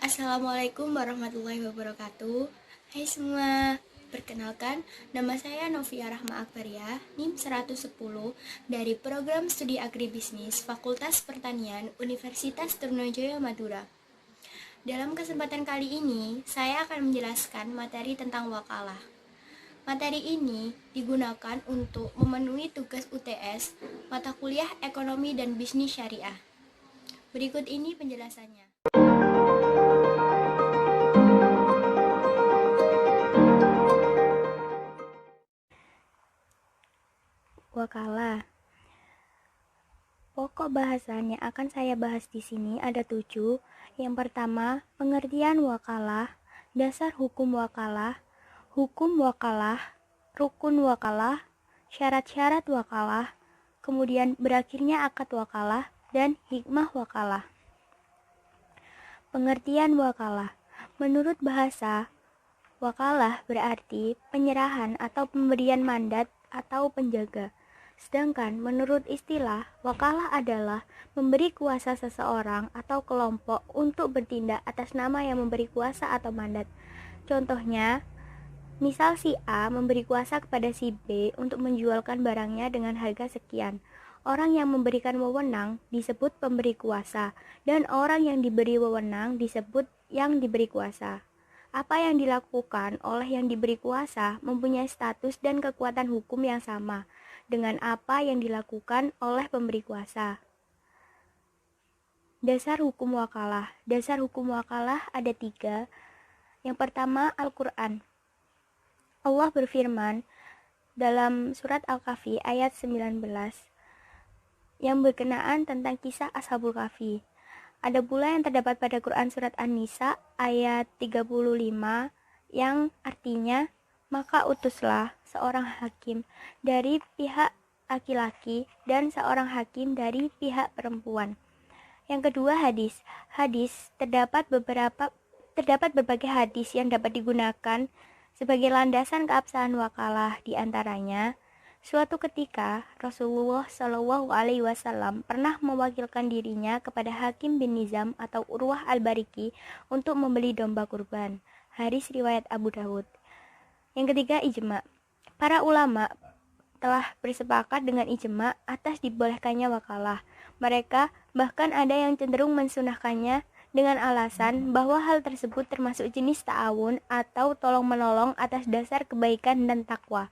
Assalamualaikum warahmatullahi wabarakatuh. Hai semua, perkenalkan nama saya Novia Rahma Akbaria, NIM 110 dari Program Studi Agribisnis Fakultas Pertanian Universitas Trunojoyo Madura. Dalam kesempatan kali ini, saya akan menjelaskan materi tentang wakalah. Materi ini digunakan untuk memenuhi tugas UTS mata kuliah Ekonomi dan Bisnis Syariah. Berikut ini penjelasannya. Wakalah. Pokok bahasan yang akan saya bahas di sini ada 7. Yang pertama, pengertian wakalah, dasar hukum wakalah, rukun wakalah, syarat-syarat wakalah, kemudian berakhirnya akad wakalah, dan hikmah wakalah. Pengertian wakalah. Menurut bahasa, wakalah berarti penyerahan atau pemberian mandat atau penjaga. Sedangkan menurut istilah, wakalah adalah memberi kuasa seseorang atau kelompok untuk bertindak atas nama yang memberi kuasa atau mandat. Contohnya, misal si A memberi kuasa kepada si B untuk menjualkan barangnya dengan harga sekian. Orang yang memberikan wewenang disebut pemberi kuasa, dan orang yang diberi wewenang disebut yang diberi kuasa. Apa yang dilakukan oleh yang diberi kuasa mempunyai status dan kekuatan hukum yang sama dengan apa yang dilakukan oleh pemberi kuasa. Dasar hukum wakalah. Dasar hukum wakalah ada 3. Yang pertama, Al-Quran. Allah berfirman dalam surat Al-Kahfi ayat 19 yang berkenaan tentang kisah Ashabul Kahfi. Ada pula yang terdapat pada Quran surat An-Nisa ayat 35 yang artinya, maka utuslah seorang hakim dari pihak laki-laki dan seorang hakim dari pihak perempuan. Yang kedua, hadis. Hadis terdapat berbagai hadis yang dapat digunakan sebagai landasan keabsahan wakalah. Di antaranya, suatu ketika Rasulullah Shallallahu Alaihi Wasallam pernah mewakilkan dirinya kepada Hakim bin Nizam atau Urwah al-Bariki untuk membeli domba kurban. Hadis riwayat Abu Dawud. Yang ketiga, ijma. Para ulama telah bersepakat dengan ijma atas dibolehkannya wakalah. Mereka bahkan ada yang cenderung mensunahkannya dengan alasan bahwa hal tersebut termasuk jenis ta'awun atau tolong-menolong atas dasar kebaikan dan takwa.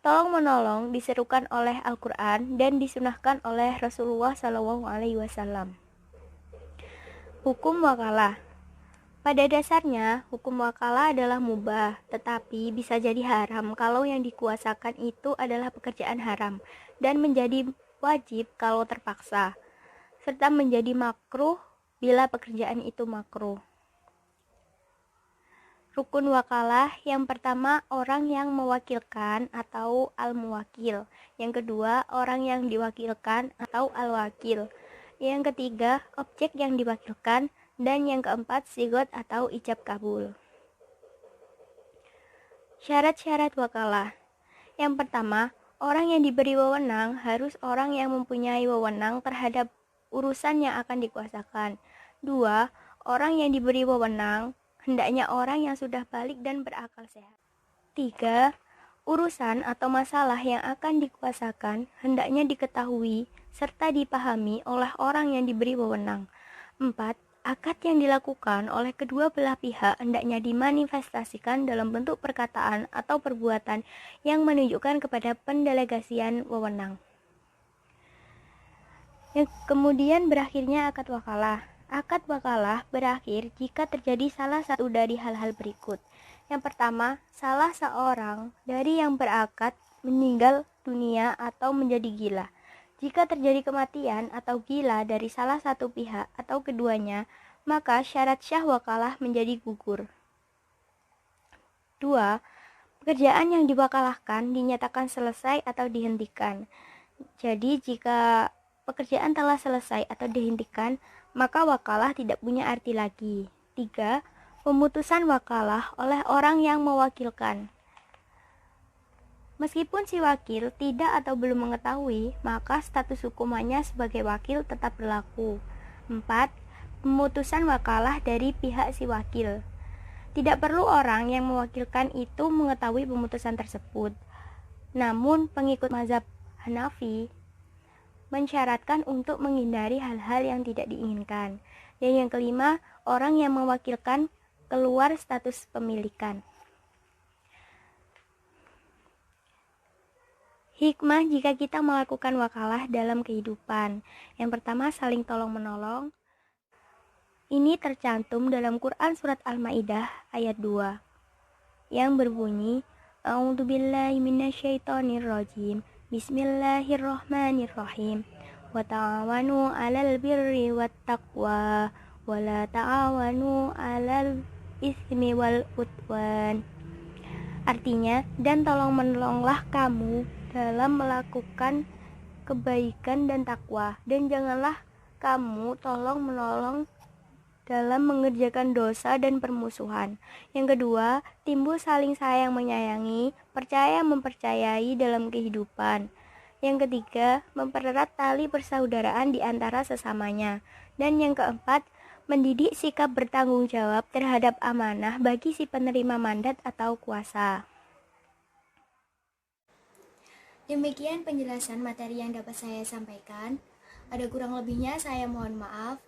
Tolong-menolong diserukan oleh Al-Quran dan disunahkan oleh Rasulullah SAW. Hukum wakalah. Pada dasarnya, hukum wakalah adalah mubah, tetapi bisa jadi haram kalau yang dikuasakan itu adalah pekerjaan haram, dan menjadi wajib kalau terpaksa, serta menjadi makruh bila pekerjaan itu makruh. Rukun wakalah, yang pertama orang yang mewakilkan atau al-muwakil, yang kedua orang yang diwakilkan atau al-wakil, yang ketiga objek yang diwakilkan, dan yang keempat sigot atau ijab kabul. Syarat-syarat wakalah. Yang pertama, orang yang diberi wewenang harus orang yang mempunyai wewenang terhadap urusan yang akan dikuasakan. 2. Orang yang diberi wewenang hendaknya orang yang sudah balik dan berakal sehat. 3. Urusan atau masalah yang akan dikuasakan hendaknya diketahui serta dipahami oleh orang yang diberi wewenang. 4. Akad yang dilakukan oleh kedua belah pihak hendaknya dimanifestasikan dalam bentuk perkataan atau perbuatan yang menunjukkan kepada pendelegasian wewenang. Kemudian berakhirnya akad wakalah. Akad wakalah berakhir jika terjadi salah satu dari hal-hal berikut. Yang pertama, salah seorang dari yang berakad meninggal dunia atau menjadi gila. Jika terjadi kematian atau gila dari salah satu pihak atau keduanya, maka syarat syah wakalah menjadi gugur. 2. Pekerjaan yang diwakalahkan dinyatakan selesai atau dihentikan. Jadi jika pekerjaan telah selesai atau dihentikan, maka wakalah tidak punya arti lagi. 3. Pemutusan wakalah oleh orang yang mewakilkan. Meskipun si wakil tidak atau belum mengetahui, maka status hukumannya sebagai wakil tetap berlaku. 4. pemutusan wakalah dari pihak si wakil. Tidak perlu orang yang mewakilkan itu mengetahui pemutusan tersebut. Namun, pengikut mazhab Hanafi mensyaratkan untuk menghindari hal-hal yang tidak diinginkan. Dan yang kelima, orang yang mewakilkan keluar status pemilikan. Hikmah jika kita melakukan wakalah dalam kehidupan. Yang pertama, saling tolong-menolong. Ini tercantum dalam Quran Surat Al-Ma'idah ayat 2 yang berbunyi, A'udzubillahi minasyaitonirrajim, Bismillahirrahmanirrahim, wa ta'awanu 'alal birri wattaqwa wa la ta'awanu 'alal itsmi wal udwan. Artinya, dan tolong-menolonglah kamu dalam melakukan kebaikan dan takwa, dan janganlah kamu tolong-menolong dalam mengerjakan dosa dan permusuhan. Yang kedua, timbul saling sayang menyayangi, percaya mempercayai dalam kehidupan. Yang ketiga, mempererat tali persaudaraan di antara sesamanya. Dan yang keempat, mendidik sikap bertanggung jawab terhadap amanah bagi si penerima mandat atau kuasa. Demikian penjelasan materi yang dapat saya sampaikan. Ada kurang lebihnya saya mohon maaf.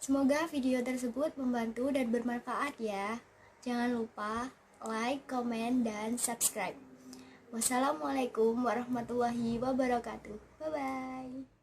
Semoga video tersebut membantu dan bermanfaat ya. Jangan lupa like, komen, dan subscribe. Wassalamualaikum warahmatullahi wabarakatuh. Bye-bye.